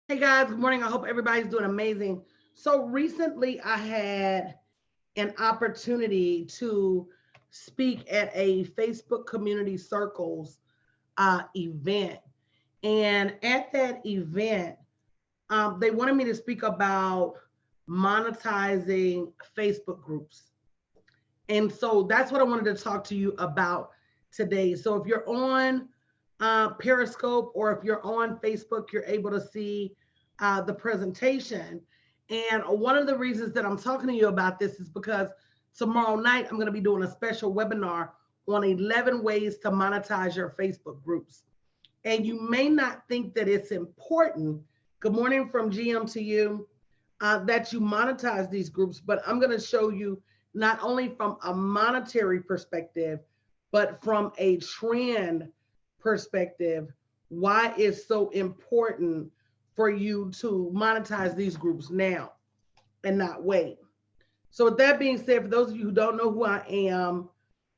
Hey guys, good morning. I hope everybody's doing amazing. So recently I had an opportunity to speak at a Facebook Community Circles event. And at that event, they wanted me to speak about monetizing Facebook groups. And so that's what I wanted to talk to you about today. So if you're on Periscope or if you're on Facebook, you're able to see the presentation. And one of the reasons that I'm talking to you about this is because tomorrow night I'm going to be doing a special webinar on 11 ways to monetize your Facebook groups. And you may not think that it's important. Good morning from GM to you, that you monetize these groups, but I'm going to show you not only from a monetary perspective, but from a trend perspective, why it's so important for you to monetize these groups now and not wait. So, with that being said, for those of you who don't know who I am,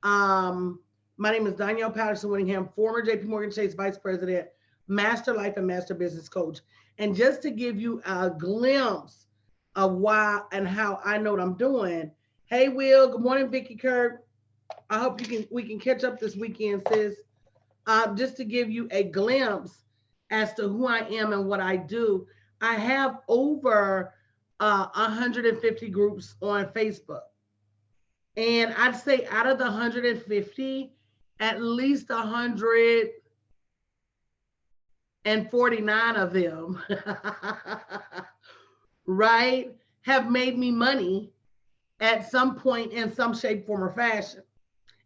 um, my name is Danielle Patterson Winningham, former JP Morgan Chase Vice President, Master Life and Master Business Coach. And just to give you a glimpse of why and how I know what I'm doing. Hey, Will. Good morning, Vicky Kirk. I hope we can catch up this weekend, sis. Just to give you a glimpse as to who I am and what I do, I have over 150 groups on Facebook. And I'd say out of the 150, at least 149 of them, right, have made me money at some point in some shape, form, or fashion.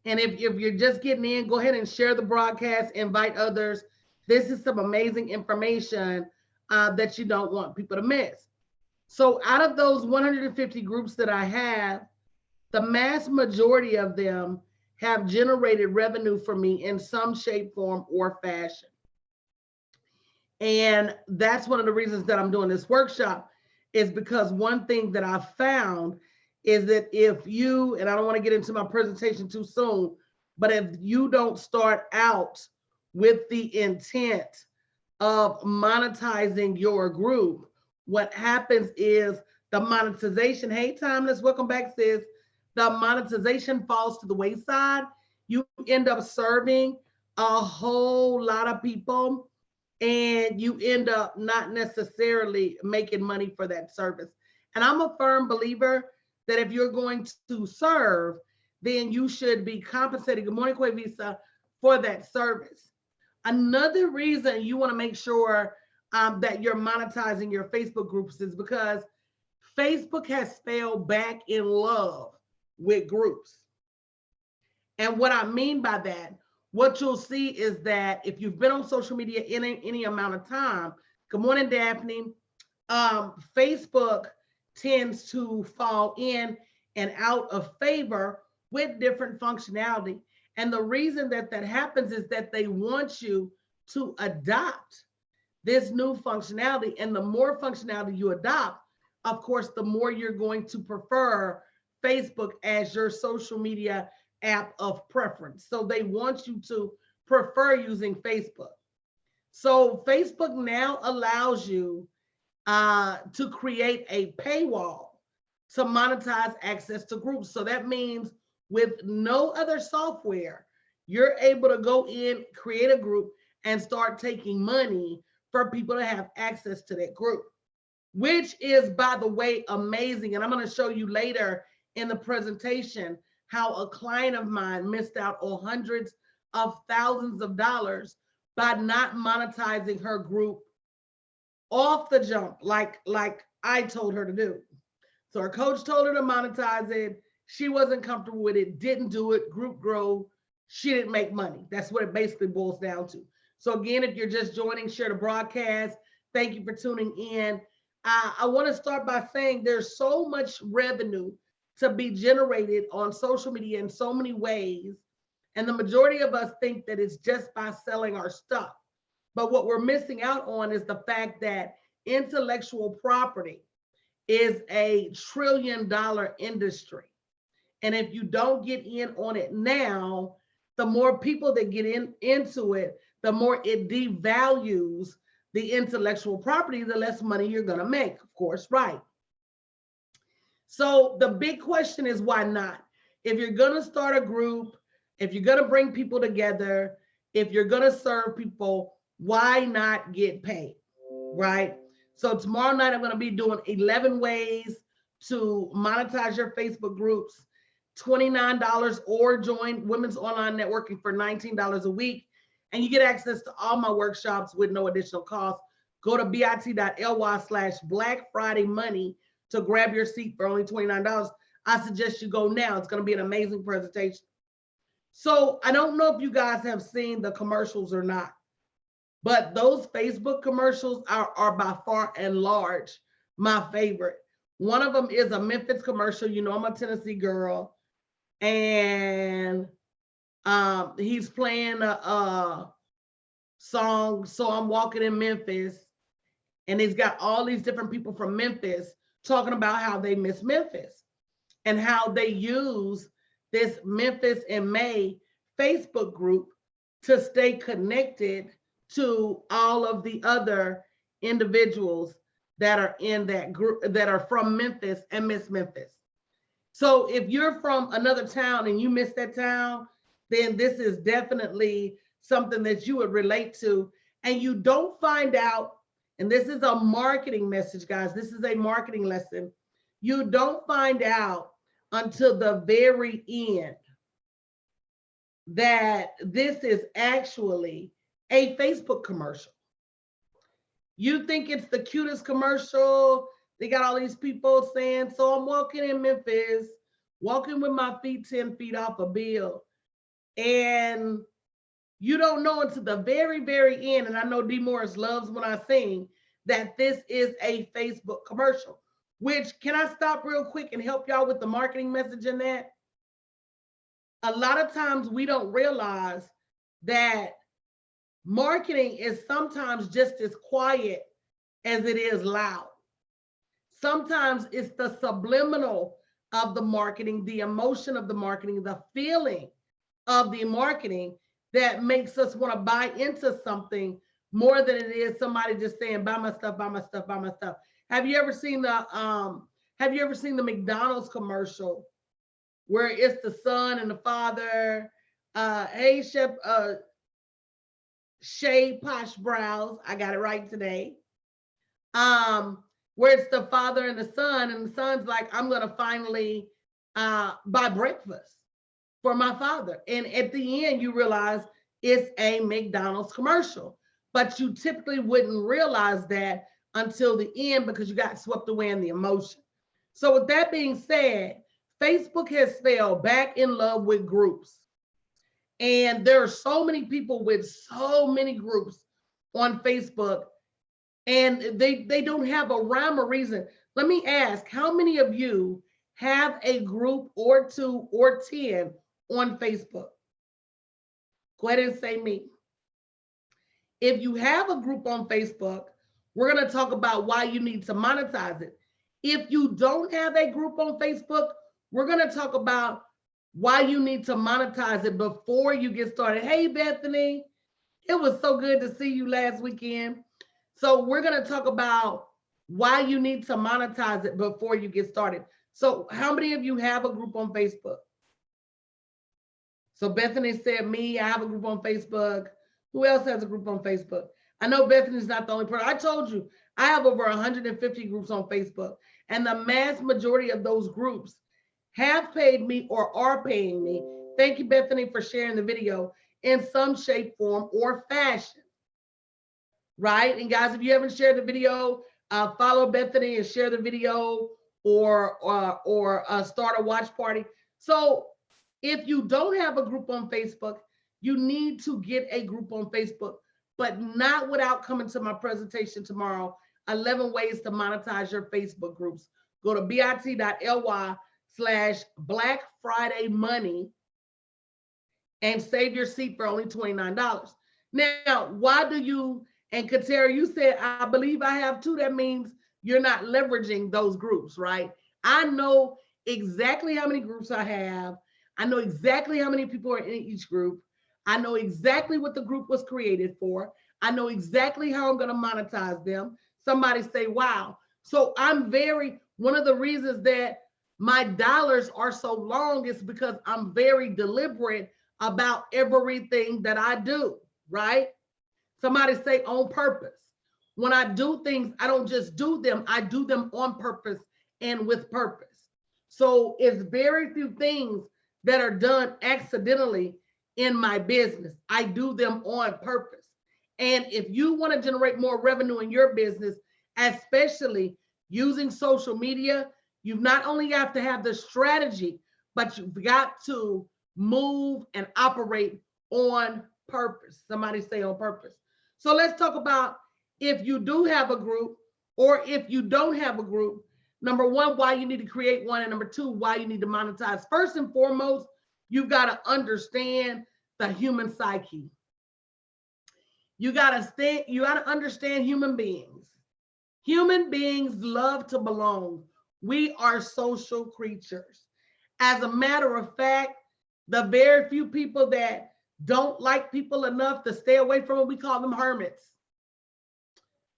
And if you're just getting in, go ahead and share the broadcast, invite others. This is some amazing information that you don't want people to miss. So, out of those 150 groups that I have, the mass majority of them have generated revenue for me in some shape, form, or fashion. And that's one of the reasons that I'm doing this workshop is because one thing that I found is that if you, and I don't want to get into my presentation too soon, but if you don't start out with the intent of monetizing your group, what happens is the monetization, hey, Timeless, welcome back, sis. The monetization falls to the wayside. You end up serving a whole lot of people and you end up not necessarily making money for that service. And I'm a firm believer that if you're going to serve, then you should be compensated. Good morning, Quay Visa, for that service. Another reason you want to make sure that you're monetizing your Facebook groups is because Facebook has fell back in love with groups. And what I mean by that, what you'll see is that if you've been on social media any amount of time, good morning, Daphne, Facebook tends to fall in and out of favor with different functionality. And the reason that that happens is that they want you to adopt this new functionality. And the more functionality you adopt, of course, the more you're going to prefer Facebook as your social media app of preference. So they want you to prefer using Facebook. So Facebook now allows you to create a paywall to monetize access to groups. So that means with no other software, you're able to go in, create a group, and start taking money for people to have access to that group, which is, by the way, amazing. And I'm going to show you later in the presentation how a client of mine missed out on hundreds of thousands of dollars by not monetizing her group off the jump, like I told her to do. So her coach told her to monetize it. She wasn't comfortable with it, didn't do it, group grow. She didn't make money. That's what it basically boils down to. So again, if you're just joining, share the broadcast. Thank you for tuning in. I want to start by saying there's so much revenue to be generated on social media in so many ways. And the majority of us think that it's just by selling our stuff. But what we're missing out on is the fact that intellectual property is a $1 trillion industry. And if you don't get in on it now, the more people that get into it, the more it devalues the intellectual property, the less money you're going to make, of course, right? So the big question is, why not? If you're going to start a group, if you're going to bring people together, if you're going to serve people, why not get paid, right? So tomorrow night, I'm going to be doing 11 ways to monetize your Facebook groups, $29, or join Women's Online Networking for $19 a week. And you get access to all my workshops with no additional cost. Go to bit.ly/Black Friday Money to grab your seat for only $29. I suggest you go now. It's going to be an amazing presentation. So I don't know if you guys have seen the commercials or not, but those Facebook commercials are by far and large my favorite. One of them is a Memphis commercial. You know, I'm a Tennessee girl, and he's playing a song, So I'm Walking in Memphis, and he's got all these different people from Memphis talking about how they miss Memphis and how they use this Memphis in May Facebook group to stay connected to all of the other individuals that are in that group that are from Memphis and miss Memphis. So if you're from another town and you miss that town, then this is definitely something that you would relate to. And you don't find out, and this is a marketing message, guys, this is a marketing lesson. You don't find out until the very end that this is actually a Facebook commercial. You think it's the cutest commercial. They got all these people saying, so I'm walking in Memphis, walking with my feet 10 feet off a bill. And you don't know until the very, very end, and I know D. Morris loves when I sing, that this is a Facebook commercial. Which, can I stop real quick and help y'all with the marketing message in that? A lot of times we don't realize that marketing is sometimes just as quiet as it is loud. Sometimes it's the subliminal of the marketing, the emotion of the marketing, the feeling of the marketing that makes us want to buy into something more than it is somebody just saying, buy my stuff, buy my stuff, buy my stuff. Have you ever seen the McDonald's commercial where it's the son and the father? Hey, Chef Shay Posh Brows, I got it right today. Where it's the father and the son's like, I'm gonna finally buy breakfast for my father. And at the end, you realize it's a McDonald's commercial, but you typically wouldn't realize that until the end because you got swept away in the emotion. So with that being said, Facebook has fell back in love with groups. And there are so many people with so many groups on Facebook, and they don't have a rhyme or reason. Let me ask, how many of you have a group or 2 or 10 on Facebook? Go ahead and say me. If you have a group on Facebook, we're going to talk about why you need to monetize it. If you don't have a group on Facebook, we're going to talk about why you need to monetize it before you get started. Hey, Bethany, it was so good to see you last weekend. So we're going to talk about why you need to monetize it before you get started. So how many of you have a group on Facebook? So Bethany said me, I have a group on Facebook. Who else has a group on Facebook? I know Bethany's not the only person. I told you, I have over 150 groups on Facebook, and the mass majority of those groups have paid me or are paying me. Thank you, Bethany, for sharing the video in some shape, form, or fashion. Right? And guys, if you haven't shared the video, follow Bethany and share the video, or start a watch party. So if you don't have a group on Facebook, you need to get a group on Facebook, but not without coming to my presentation tomorrow, 11 ways to monetize your Facebook groups. Go to bit.ly/Black Friday Money and save your seat for only $29. Now, why do you, and Katera, you said, I believe I have 2. That means you're not leveraging those groups, right? I know exactly how many groups I have. I know exactly how many people are in each group. I know exactly what the group was created for. I know exactly how I'm going to monetize them. Somebody say, wow. So one of the reasons that my dollars are so long is because I'm very deliberate about everything that I do, right? Somebody say on purpose. When I do things, I don't just do them, I do them on purpose and with purpose. So it's very few things that are done accidentally in my business. I do them on purpose. And if you want to generate more revenue in your business, especially using social media, you not only have to have the strategy, but you've got to move and operate on purpose. Somebody say on purpose. So let's talk about if you do have a group or if you don't have a group. Number one, why you need to create one, and number two, why you need to monetize. First and foremost, you've got to understand the human psyche. You got to understand human beings. Human beings love to belong. We are social creatures. As a matter of fact, the very few people that don't like people enough to stay away from them, we call them hermits.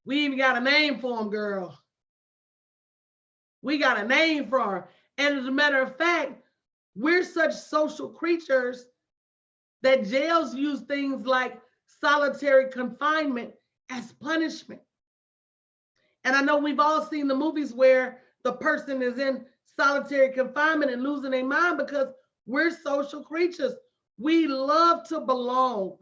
We even got a name for them, girl. We got a name for her. And as a matter of fact, we're such social creatures that jails use things like solitary confinement as punishment. And I know we've all seen the movies where the person is in solitary confinement and losing their mind because we're social creatures. We love to belong.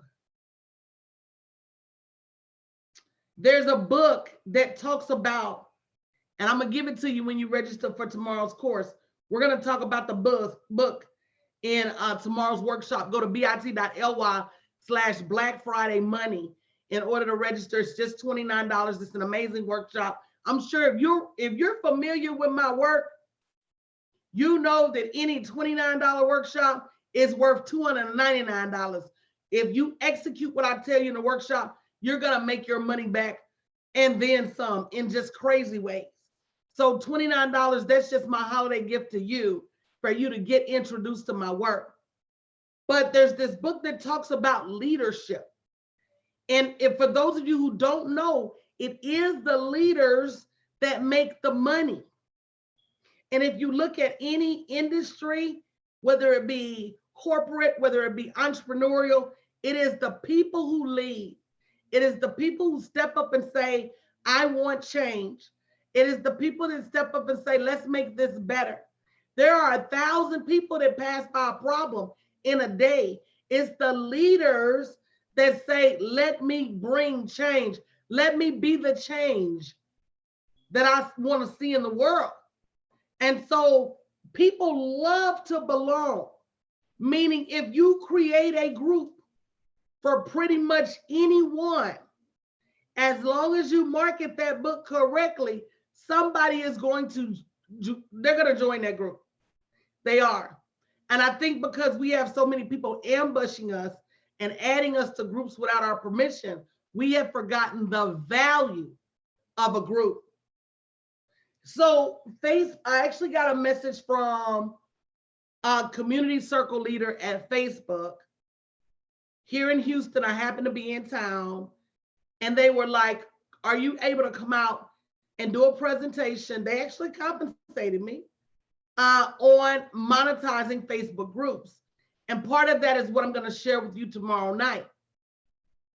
There's a book that talks about, and I'm going to give it to you when you register for tomorrow's course. We're going to talk about the book in tomorrow's workshop. Go to bit.ly/Black Friday Money in order to register. It's just $29. It's an amazing workshop. I'm sure if you're familiar with my work, you know that any $29 workshop is worth $299. If you execute what I tell you in the workshop, you're going to make your money back and then some in just crazy ways. So $29, that's just my holiday gift to you for you to get introduced to my work. But there's this book that talks about leadership. And if for those of you who don't know, it is the leaders that make the money. And if you look at any industry, whether it be corporate, whether it be entrepreneurial, it is the people who lead. It is the people who step up and say, I want change. It is the people that step up and say, let's make this better. There are 1,000 people that pass by a problem in a day. It's the leaders that say, let me bring change. Let me be the change that I want to see in the world. And so people love to belong, meaning if you create a group for pretty much anyone, as long as you market that book correctly, somebody is they're going to join that group. They are. And I think because we have so many people ambushing us and adding us to groups without our permission, we have forgotten the value of a group. So I actually got a message from a community circle leader at Facebook here in Houston. I happened to be in town, and they were like, are you able to come out and do a presentation? They actually compensated me on monetizing Facebook groups. And part of that is what I'm going to share with you tomorrow night.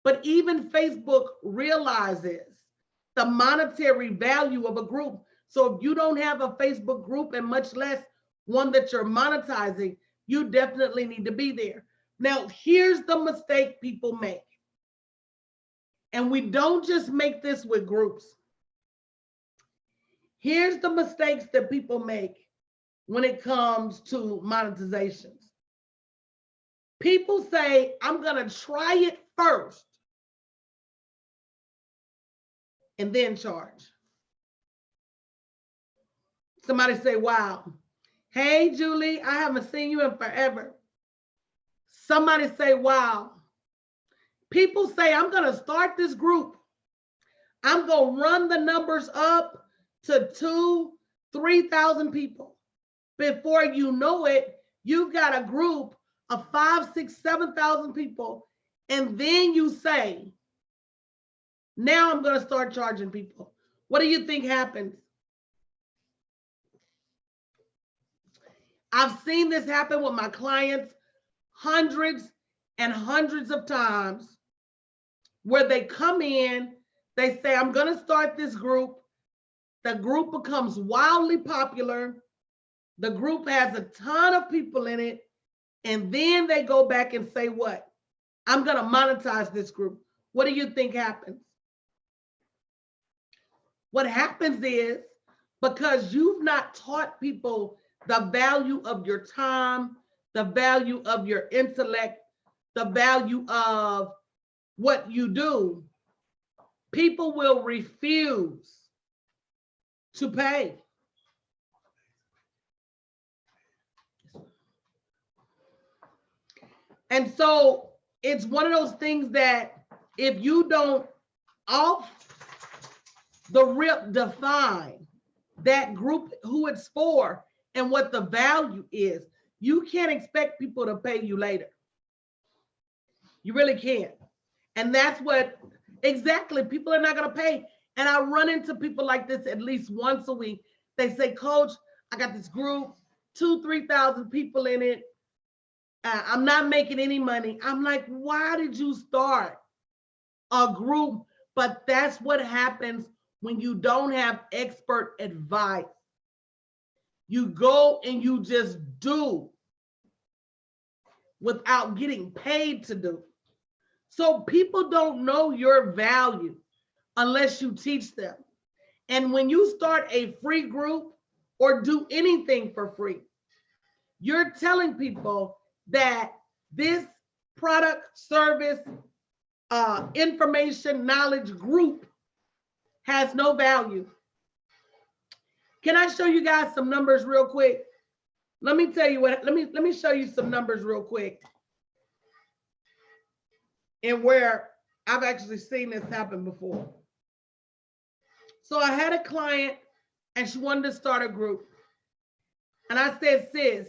But even Facebook realizes the monetary value of a group. So if you don't have a Facebook group, and much less one that you're monetizing, you definitely need to be there. Now, here's the mistake people make. And we don't just make this with groups. Here's the mistakes that people make when it comes to monetizations. People say, I'm going to try it first and then charge. Somebody say, wow. Hey, Julie, I haven't seen you in forever. Somebody say, wow. People say, I'm going to start this group. I'm going to run the numbers up to 2,000, 3,000 people. Before you know it, you've got a group of 5,000, 6,000, 7,000 people. And then you say, Now I'm going to start charging people. What do you think happens? I've seen this happen with my clients hundreds and hundreds of times, where they come in, they say, I'm going to start this group. The group becomes wildly popular. The group has a ton of people in it. And then they go back and say, what? I'm going to monetize this group. What do you think happens? What happens is, because you've not taught people the value of your time, the value of your intellect, the value of what you do, people will refuse to pay. And so it's one of those things that if you don't off the rip define that group, who it's for and what the value is, you can't expect people to pay you later. You really can't. And that's what exactly, people are not going to pay. And I run into people like this at least once a week. They say, Coach, I got this group, 2,000-3,000 people in it. I'm not making any money. I'm like, why did you start a group? But that's what happens when you don't have expert advice. You go and you just do without getting paid to do. So people don't know your value unless you teach them. And when you start a free group or do anything for free, you're telling people that this product, service, information, knowledge group has no value. Can I show you guys some numbers real quick? Let me tell you what, let me show you some numbers real quick. And where I've actually seen this happen before. So I had a client and she wanted to start a group. And I said, sis,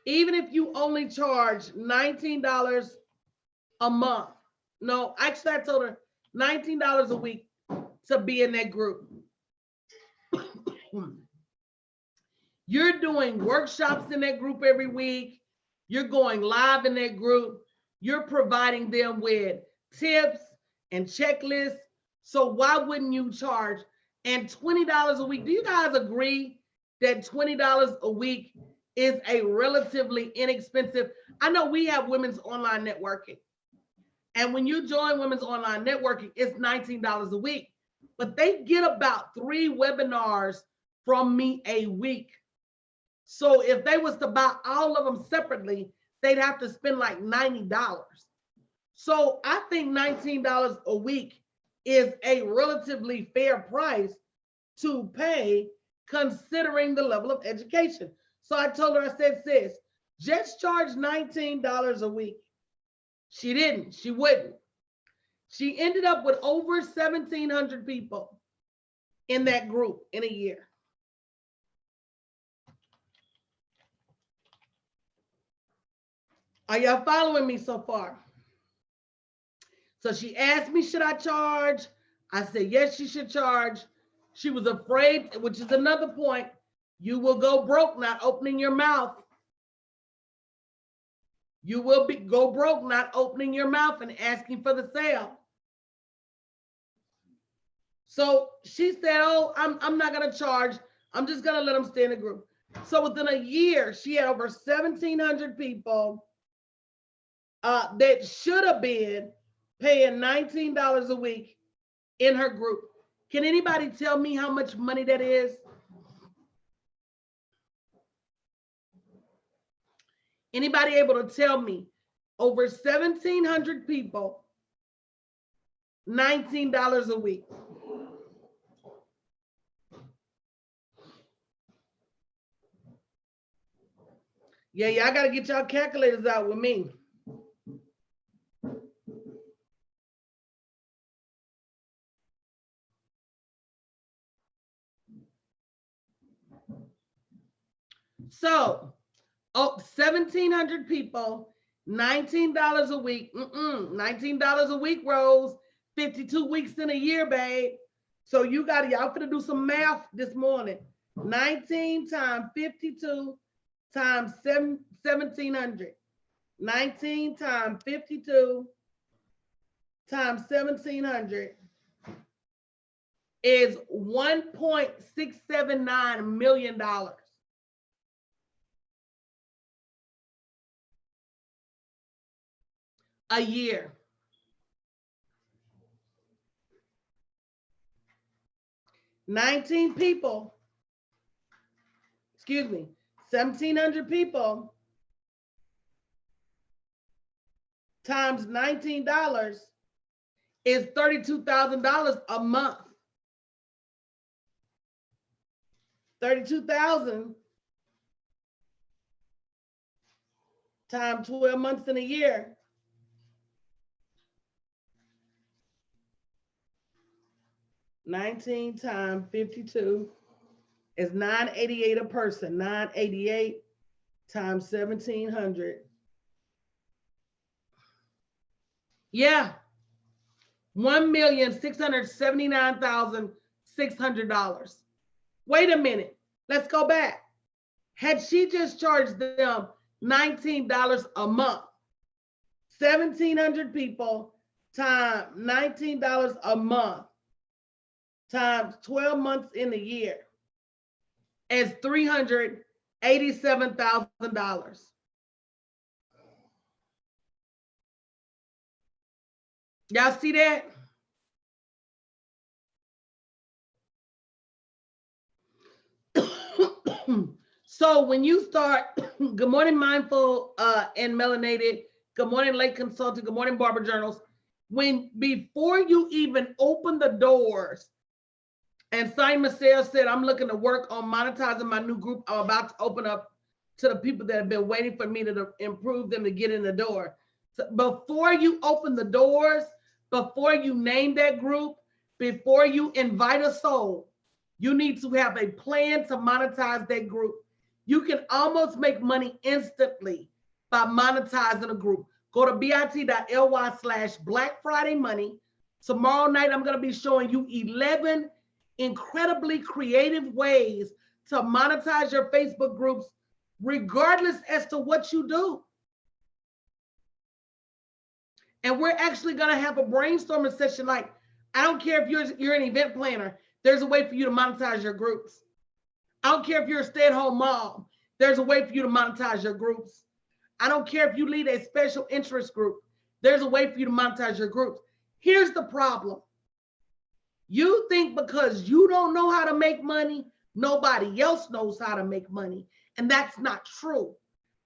even if you only charge $19 a month, no, actually I told her $19 a week to be in that group. You're doing workshops in that group every week. You're going live in that group. You're providing them with tips and checklists. So why wouldn't you charge? And $20 a week, do you guys agree that $20 a week is a relatively inexpensive? I know we have women's online networking. And when you join women's online networking, it's $19 a week. But they get about 3 webinars from me a week. So if they was to buy all of them separately, they'd have to spend like $90. So I think $19 a week is a relatively fair price to pay considering the level of education. So I told her, I said, sis, just charge $19 a week. She didn't, she wouldn't. She ended up with over 1,700 people in that group in a year. Are y'all following me so far? So she asked me, should I charge? I said, yes, she should charge. She was afraid, which is another point. You will go broke not opening your mouth. You will go broke not opening your mouth and asking for the sale. So she said, oh, I'm not going to charge. I'm just going to let them stay in the group. So within a year, she had over 1,700 people that should have been paying $19 a week in her group. Can anybody tell me how much money that is? Anybody able to tell me? Over 1,700 people, $19 a week. Yeah, y'all got to get y'all calculators out with me. So, 1,700 people, $19 a week. $19 a week, Rose. 52 weeks in a year, babe. So you got y'all gonna do some math this morning. 19 times 52 times 1700. 19 times 52 times 1700 is $1.679 million. A year. Excuse me, 1,700 people times $19 is $32,000 a month. 32,000 times 12 months in a year. $19 times 52 is $988 a person. $988 times 1,700. Yeah. $1,679,600. Wait a minute. Let's go back. Had she just charged them $19 a month, 1,700 people times $19 a month times 12 months in a year is $387,000. Y'all see that? So when you start, good morning, Mindful and Melanated. Good morning, Lake Consultant. Good morning, Barber Journals. Before you even open the doors, and Simon Marcel said, I'm looking to work on monetizing my new group I'm about to open up to the people that have been waiting for me to improve them to get in the door. So before you open the doors, before you name that group, before you invite a soul, you need to have a plan to monetize that group. You can almost make money instantly by monetizing a group. Go to bit.ly/Black Friday Money. Tomorrow night, I'm going to be showing you 11 incredibly creative ways to monetize your Facebook groups, regardless as to what you do. And we're actually going to have a brainstorming session. Like, I don't care if you're an event planner, there's a way for you to monetize your groups. I don't care if you're a stay-at-home mom, there's a way for you to monetize your groups. I don't care if you lead a special interest group, there's a way for you to monetize your groups. Here's the problem. You think because you don't know how to make money, nobody else knows how to make money. And that's not true.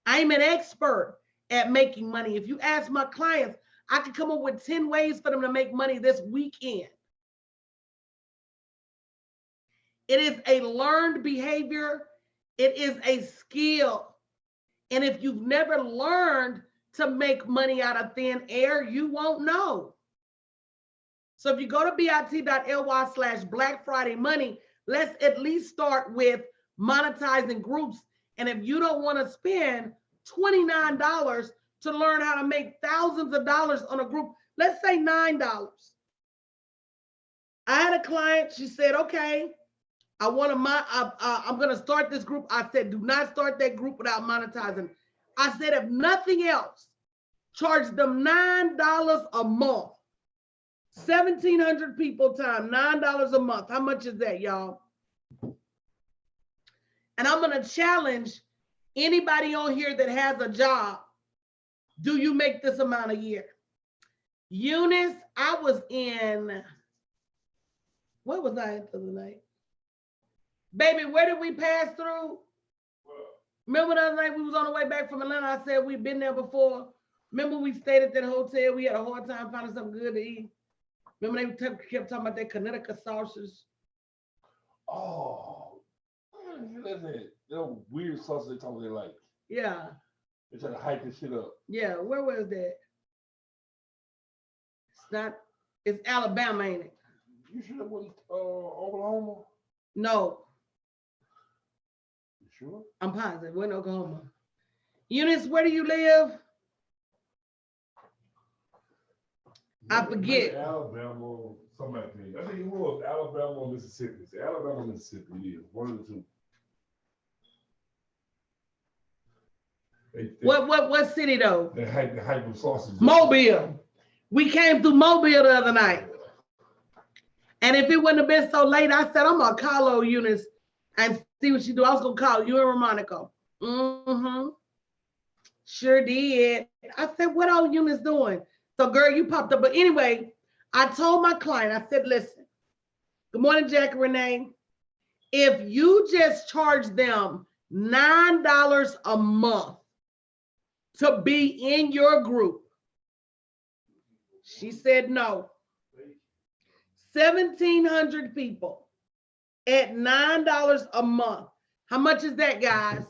I'm an expert at making money. If you ask my clients, I could come up with 10 ways for them to make money this weekend. It is a learned behavior. It is a skill. And if you've never learned to make money out of thin air, you won't know. So if you go to bit.ly/Black Friday Money, let's at least start with monetizing groups. And if you don't want to spend $29 to learn how to make thousands of dollars on a group, let's say $9. I had a client, she said, okay, I'm going to start this group. I said, do not start that group without monetizing. I said, if nothing else, charge them $9 a month. 1,700 people times $9 a month. How much is that, y'all? And I'm going to challenge anybody on here that has a job. Do you make this amount a year? Eunice, I was in, what was I at the other night? Baby, where did we pass through? Remember the other night we was on the way back from Atlanta? I said we've been there before. Remember we stayed at that hotel? We had a hard time finding something good to eat. Remember they kept talking about that Connecticut sausage? Oh, that weird sausage they told me they like. Yeah. They try to hype this shit up. Yeah, where was that? It's Alabama, ain't it? You sure that wasn't Oklahoma? No. You sure? I'm positive. We're in Oklahoma. Eunice, where do you live? I forget. Alabama, somebody. I think it was Alabama or Mississippi. It's Alabama or Mississippi, yeah, one of the two. What city though? The hyper sausage. Mobile. We came through Mobile the other night. And if it wouldn't have been so late, I said, I'm gonna call old Eunice and see what she do. I was gonna call you and Ramonico. Mm-hmm. Sure did. I said, what old Eunice doing? So girl, you popped up. But anyway, I told my client, I said, listen, good morning, Jackie Renee. If you just charge them $9 a month to be in your group, she said no. 1,700 people at $9 a month. How much is that, guys?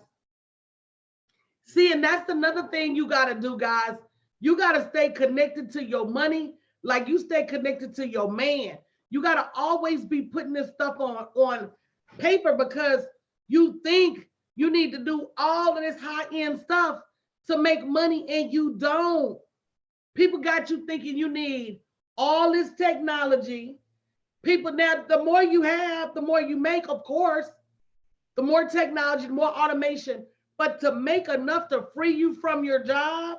See, and that's another thing you got to do, guys. You got to stay connected to your money like you stay connected to your man. You got to always be putting this stuff on paper because you think you need to do all of this high-end stuff to make money and you don't. People got you thinking you need all this technology. People now, the more you have, the more you make, of course, the more technology, the more automation. But to make enough to free you from your job,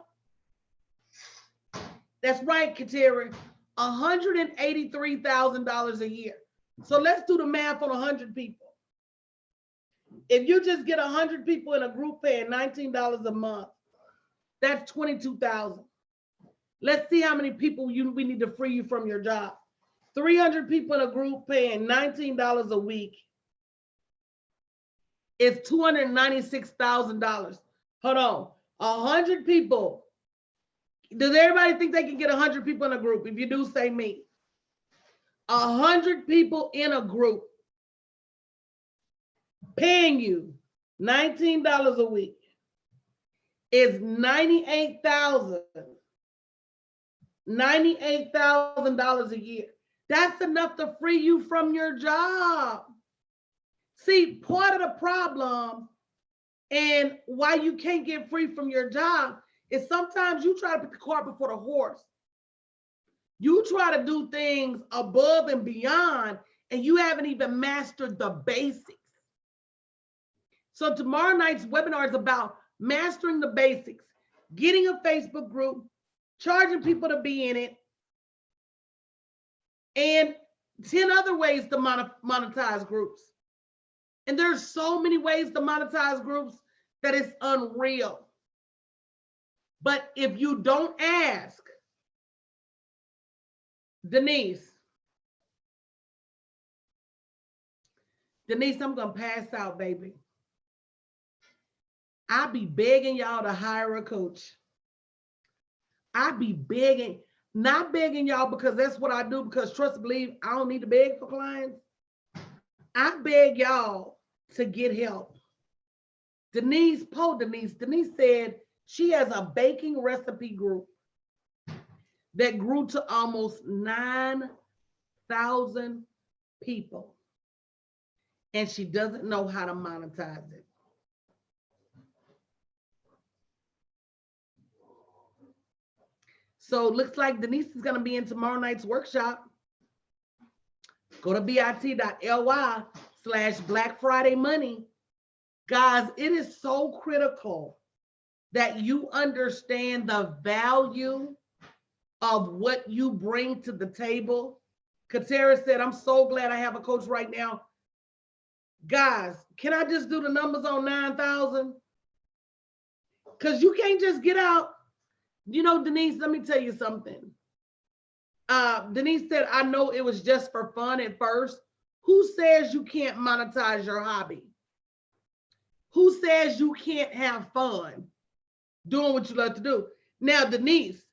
that's right, Kateri, $183,000 a year. So let's do the math on 100 people. If you just get 100 people in a group paying $19 a month, that's 22,000. Let's see how many people we need to free you from your job. 300 people in a group paying $19 a week is $296,000. Hold on, 100 people. Does everybody think they can get 100 people in a group? If you do, say me. 100 people in a group paying you $19 a week is $98,000 a year. That's enough to free you from your job. See, part of the problem and why you can't get free from your job is sometimes you try to put the cart before the horse. You try to do things above and beyond, and you haven't even mastered the basics. So tomorrow night's webinar is about mastering the basics, getting a Facebook group, charging people to be in it, and 10 other ways to monetize groups. And there's so many ways to monetize groups that it's unreal. But if you don't ask, Denise, I'm gonna pass out, baby. I be begging y'all to hire a coach. I be begging, not begging y'all because that's what I do, because trust and believe, I don't need to beg for clients. I beg y'all to get help. Denise said she has a baking recipe group that grew to almost 9,000 people. And she doesn't know how to monetize it. So it looks like Denise is going to be in tomorrow night's workshop. Go to bit.ly/Black Friday Money. Guys, it is so critical that you understand the value of what you bring to the table. Katera said, I'm so glad I have a coach right now. Guys, can I just do the numbers on 9,000? Because you can't just get out. You know, Denise, let me tell you something. Denise said, I know it was just for fun at first. Who says you can't monetize your hobby? Who says you can't have fun doing what you love to do? Now, Denise,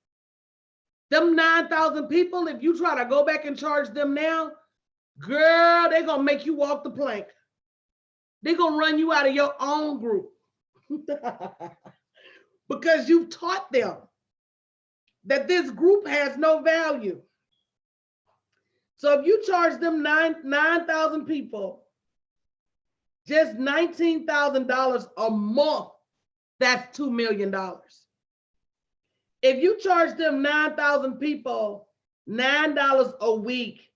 them 9,000 people, if you try to go back and charge them now, girl, they're going to make you walk the plank. They're going to run you out of your own group because you've taught them that this group has no value. So if you charge them 9,000 people, just $19,000 a month, that's $2 million. If you charge them 9,000 people $9 a week.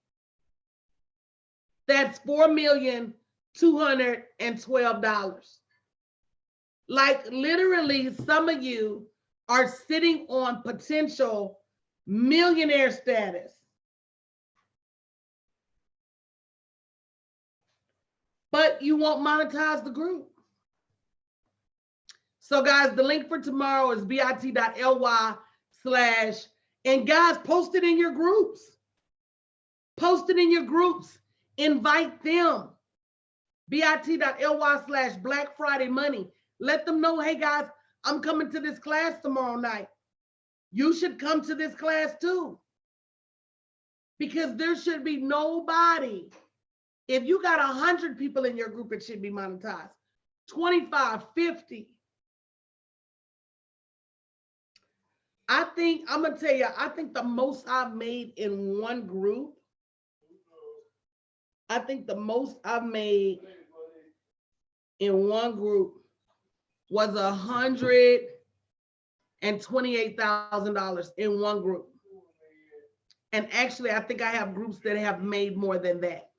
That's $4,212,000. Like literally, some of you are sitting on potential millionaire status. But you won't monetize the group. So guys, the link for tomorrow is bit.ly/, and guys, post it in your groups. Post it in your groups. Invite them. bit.ly/Black Friday Money. Let them know, hey guys, I'm coming to this class tomorrow night. You should come to this class too. Because there should be nobody. If you got 100 people in your group, it should be monetized. 25, 50. I think, I'm gonna tell you, I think the most I've made in one group, I think the most I've made in one group was $128,000 in one group. And actually, I think I have groups that have made more than that.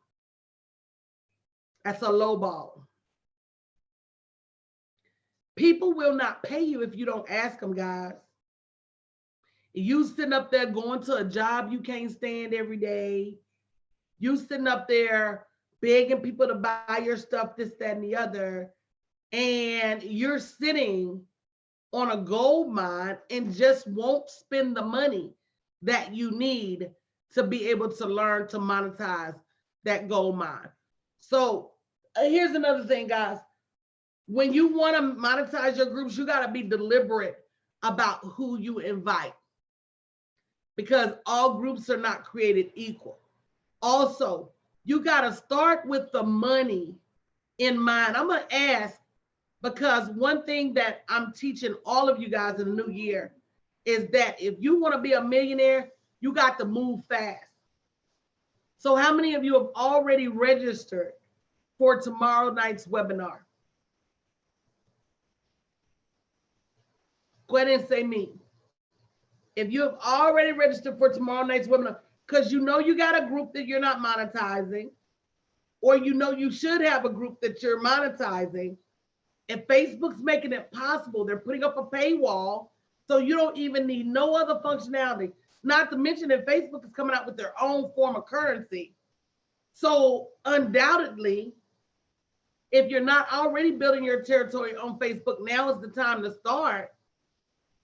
That's a low ball. People will not pay you if you don't ask them, guys. You sitting up there going to a job you can't stand every day. You sitting up there begging people to buy your stuff, this, that, and the other. And you're sitting on a gold mine and just won't spend the money that you need to be able to learn to monetize that gold mine. So here's another thing, guys. When you want to monetize your groups, you got to be deliberate about who you invite, because all groups are not created equal. Also, you got to start with the money in mind. I'm going to ask, because one thing that I'm teaching all of you guys in the new year is that if you want to be a millionaire, you got to move fast. So how many of you have already registered for tomorrow night's webinar? Go ahead and say me. If you have already registered for tomorrow night's webinar, because you know you got a group that you're not monetizing, or you know you should have a group that you're monetizing, and Facebook's making it possible. They're putting up a paywall, so you don't even need no other functionality. Not to mention that Facebook is coming out with their own form of currency. So undoubtedly, if you're not already building your territory on Facebook, now is the time to start.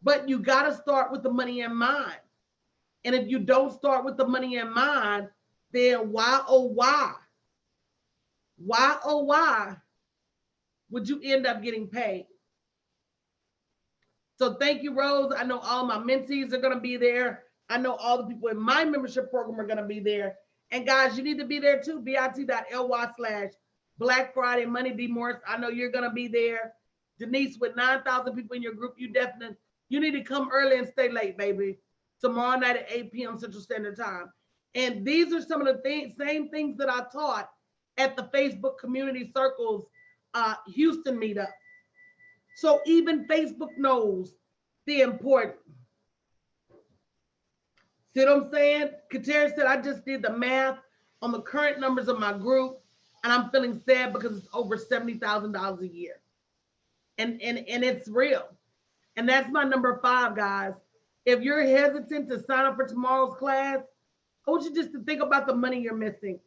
But you got to start with the money in mind. And if you don't start with the money in mind, then why, oh, why would you end up getting paid? So thank you, Rose. I know all my mentees are going to be there. I know all the people in my membership program are going to be there. And guys, you need to be there too. bit.ly/Black Friday Money. D Morris, I know you're going to be there. Denise, with 9,000 people in your group, you need to come early and stay late, baby. Tomorrow night at 8 p.m. Central Standard Time. And these are some of the same things that I taught at the Facebook Community Circles Houston meetup. So even Facebook knows the importance. See what I'm saying? Katera said, I just did the math on the current numbers of my group, and I'm feeling sad because it's over $70,000 a year. And it's real. And that's my number 5, guys. If you're hesitant to sign up for tomorrow's class, I want you just to think about the money you're missing.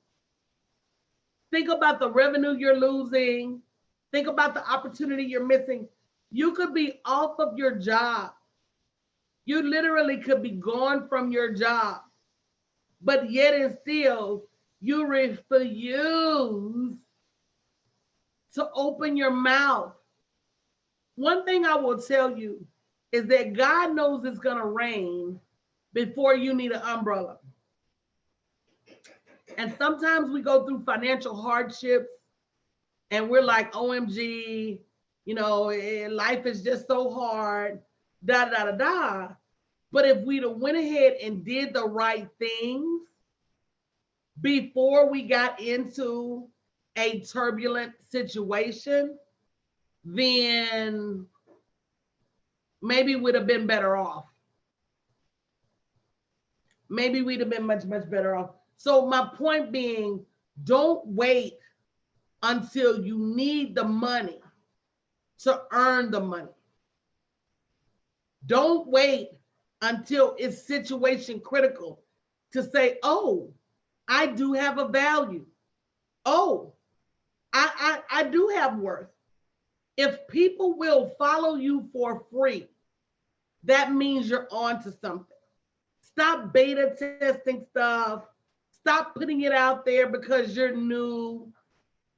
Think about the revenue you're losing. Think about the opportunity you're missing. You could be off of your job. You literally could be gone from your job, but yet and still you refuse to open your mouth. One thing I will tell you is that God knows it's going to rain before you need an umbrella. And sometimes we go through financial hardships and we're like, OMG, you know, life is just so hard, da, da, da, da. But if we'd have went ahead and did the right things before we got into a turbulent situation, then maybe we'd have been better off. maybe we'd have been much, much better off. So my point being, don't wait until you need the money to earn the money. Don't wait until it's situation critical to say, oh, I do have a value. Oh, I do have worth. If people will follow you for free, that means you're on to something. Stop beta testing stuff. Stop putting it out there because you're new.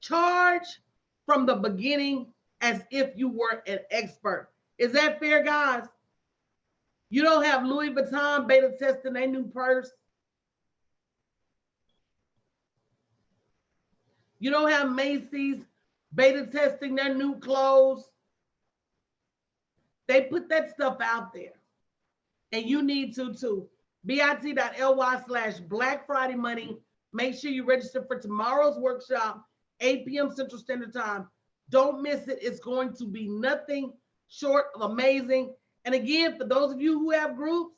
Charge from the beginning as if you were an expert. Is that fair, guys? You don't have Louis Vuitton beta testing their new purse. You don't have Macy's beta testing their new clothes. They put that stuff out there. And you need to too. bit.ly/Black Friday Money. Make sure you register for tomorrow's workshop, 8 p.m. Central Standard Time. Don't miss it. It's going to be nothing short of amazing. And again, for those of you who have groups,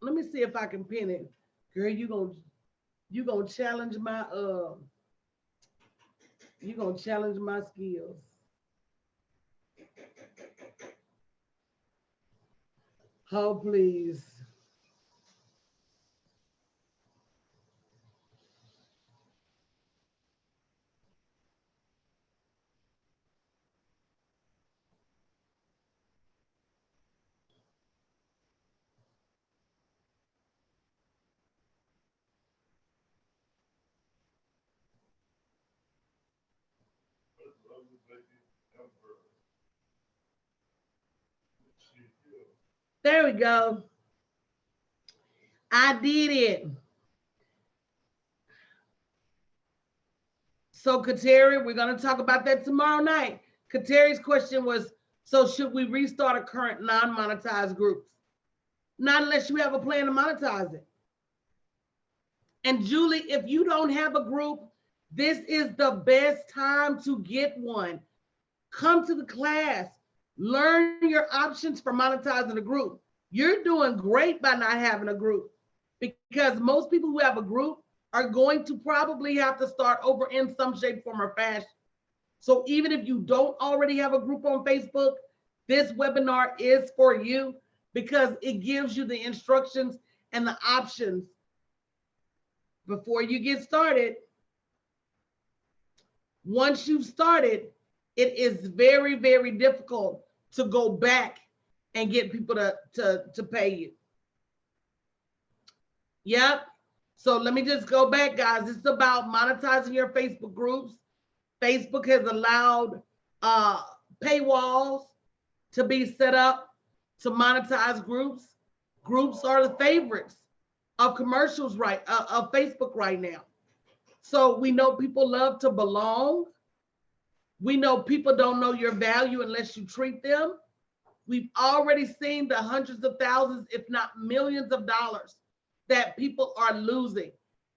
let me see if I can pin it. Girl, you gonna challenge my skills. Oh, please. There we go. I did it. So, Kateri, we're going to talk about that tomorrow night. Kateri's question was, so should we restart a current non-monetized groups? Not unless you have a plan to monetize it. And Julie, if you don't have a group, this is the best time to get one. Come to the class, learn your options for monetizing a group. You're doing great by not having a group, because most people who have a group are going to probably have to start over in some shape, form, or fashion. So even if you don't already have a group on Facebook, this webinar is for you because it gives you the instructions and the options before you get started. Once you've started, it is very, very difficult to go back and get people to pay you. Yep. So let me just go back, guys. It's about monetizing your Facebook groups. Facebook has allowed paywalls to be set up to monetize groups. Groups are the favorites of commercials of Facebook right now. So we know people love to belong. We know people don't know your value unless you treat them. We've already seen the hundreds of thousands, if not millions of dollars that people are losing.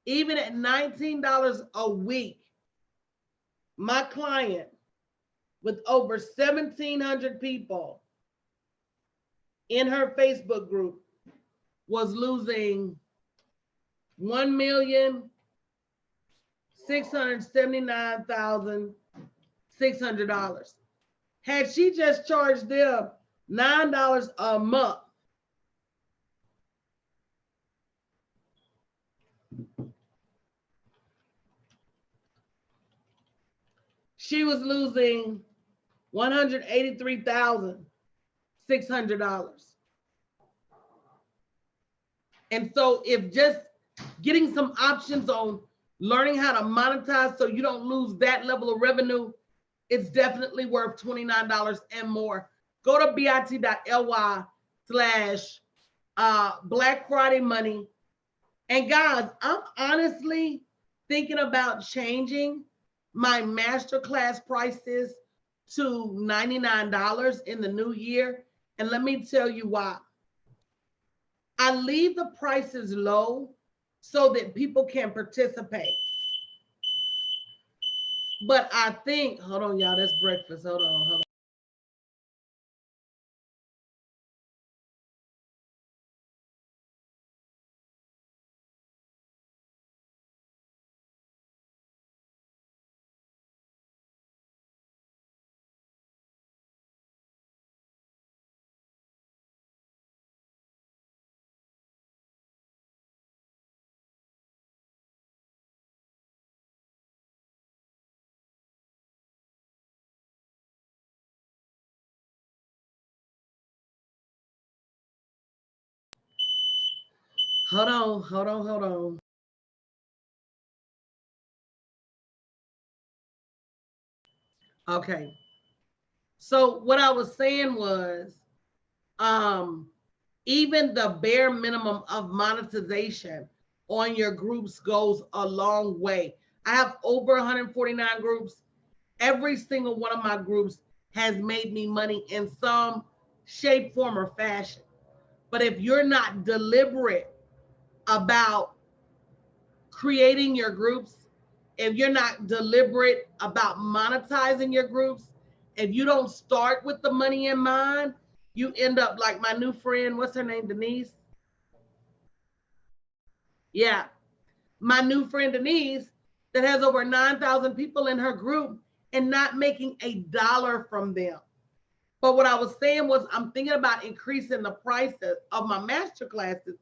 Even at $19 a week, my client with over 1,700 people in her Facebook group was losing $1,679,600. Had she just charged them $9 a month, she was losing $183,600. And so if just getting some options on learning how to monetize so you don't lose that level of revenue, it's definitely worth $29 and more. Go to bit.ly/Black Friday Money. And guys, I'm honestly thinking about changing my masterclass prices to $99 in the new year. And let me tell you why. I leave the prices low so that people can participate. But I think, hold on, y'all, that's breakfast. Hold on. Hold on, hold on, hold on. Okay. So what I was saying was, um, even the bare minimum of monetization on your groups goes a long way. I have over 149 groups. Every single one of my groups has made me money in some shape, form, or fashion. But if you're not deliberate about creating your groups, if you're not deliberate about monetizing your groups, if you don't start with the money in mind, you end up like my new friend, what's her name, Denise? Yeah, my new friend Denise that has over 9,000 people in her group and not making a dollar from them. But what I was saying was I'm thinking about increasing the prices of my master classes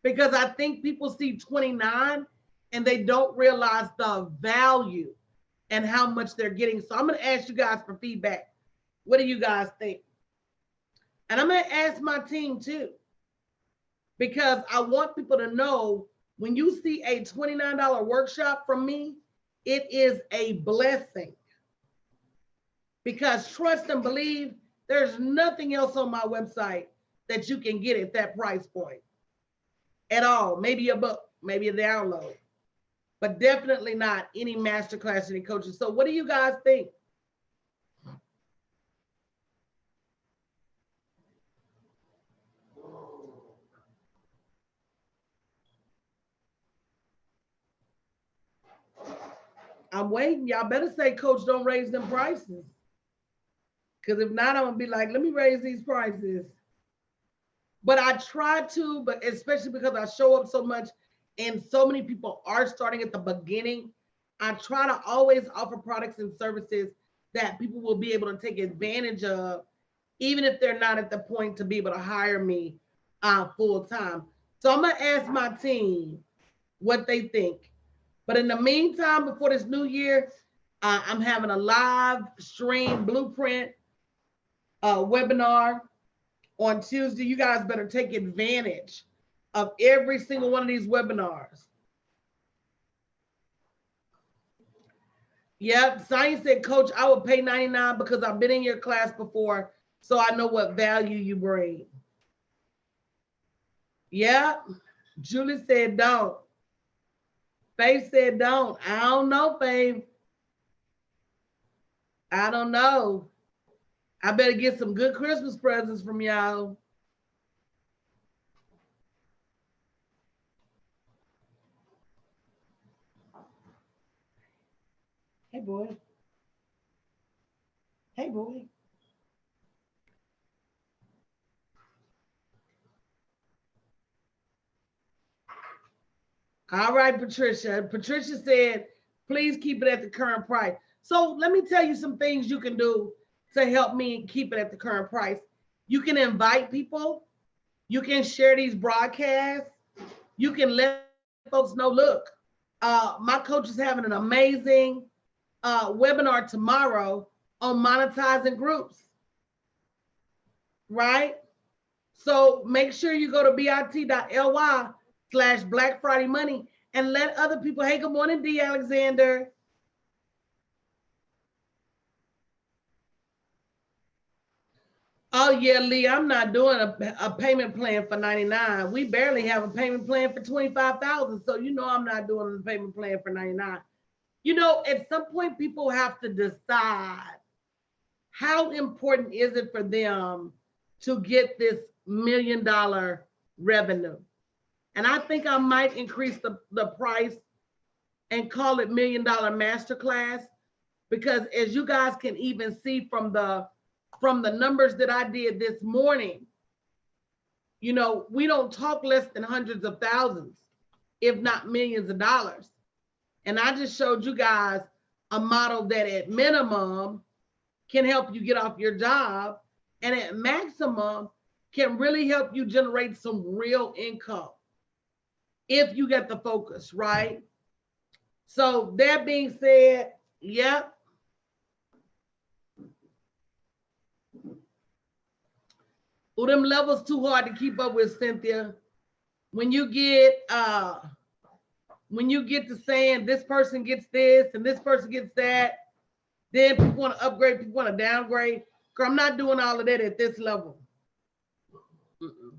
because I think people see 29 and they don't realize the value and how much they're getting. So I'm going to ask you guys for feedback. What do you guys think? And I'm going to ask my team too, because I want people to know when you see a $29 workshop from me, it is a blessing. Because trust and believe, there's nothing else on my website that you can get at that price point at all. Maybe a book, maybe a download, but definitely not any masterclass, any coaching. So what do you guys think? I'm waiting. Y'all better say, Coach, don't raise them prices. Because if not, I'm going to be like, let me raise these prices. But I try to, but especially because I show up so much and so many people are starting at the beginning, I try to always offer products and services that people will be able to take advantage of, even if they're not at the point to be able to hire me full time. So I'm going to ask my team what they think. But in the meantime, before this new year, I'm having a live stream blueprint webinar on Tuesday. You guys better take advantage of every single one of these webinars. Yep, Science said, Coach, I would pay $99 because I've been in your class before, so I know what value you bring. Yep, Julie said, don't. Faith said, don't. I don't know, Faith. I don't know. I better get some good Christmas presents from y'all. Hey, boy. Hey, boy. All right, Patricia. Patricia said, please keep it at the current price. So let me tell you some things you can do to help me keep it at the current price. You can invite people. You can share these broadcasts. You can let folks know, look, my coach is having an amazing webinar tomorrow on monetizing groups, right? So make sure you go to bit.ly/Black Friday Money and let other people, hey, good morning, D. Alexander. Oh yeah, Lee, I'm not doing a payment plan for 99. We barely have a payment plan for 25,000. So you know I'm not doing a payment plan for 99. You know, at some point people have to decide how important is it for them to get this $1 million revenue. And I think I might increase the price and call it $1 Million Masterclass, because as you guys can even see from the numbers that I did this morning, you know, we don't talk less than hundreds of thousands, if not millions of dollars. And I just showed you guys a model that at minimum can help you get off your job, and at maximum can really help you generate some real income if you get the focus, right? So that being said, yep. Well, them levels too hard to keep up with, Cynthia. when you get to saying this person gets this and this person gets that, then people want to upgrade, people want to downgrade. Girl, I'm not doing all of that at this level. Mm-mm.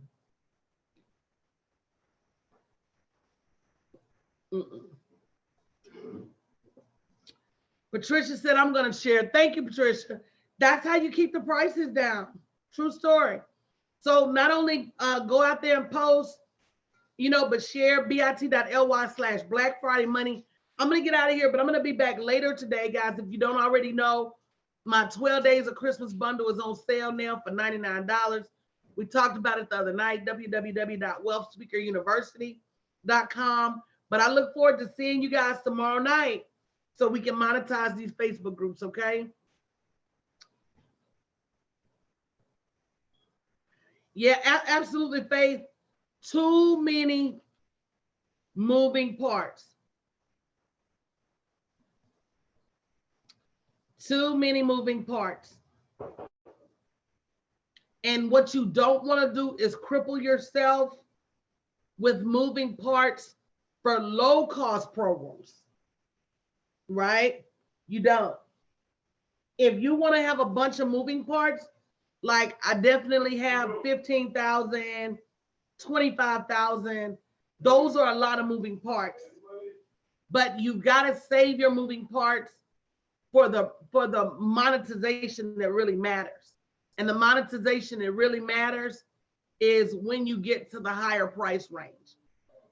Mm-mm. Patricia said, I'm going to share. Thank you, Patricia. That's how you keep the prices down. True story. So not only go out there and post, but share bit.ly/Black Friday Money. I'm going to get out of here, but I'm going to be back later today, guys. If you don't already know, my 12 Days of Christmas bundle is on sale now for $99. We talked about it the other night, www.wealthspeakeruniversity.com. But I look forward to seeing you guys tomorrow night so we can monetize these Facebook groups, okay? Yeah, absolutely, Faith. Too many moving parts. Too many moving parts. And what you don't want to do is cripple yourself with moving parts for low cost programs, right? You don't. If you want to have a bunch of moving parts, like I definitely have 15,000, 25,000, those are a lot of moving parts. But you've got to save your moving parts for the monetization that really matters. And the monetization that really matters is when you get to the higher price range.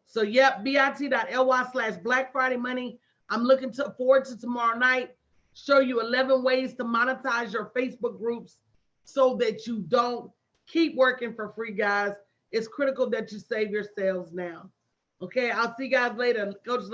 So yep, bit.ly/Black Friday Money. I'm looking forward to tomorrow night. Show you 11 ways to monetize your Facebook groups so that you don't keep working for free, guys. It's critical that you save your sales now. Okay, I'll see you guys later. Coach,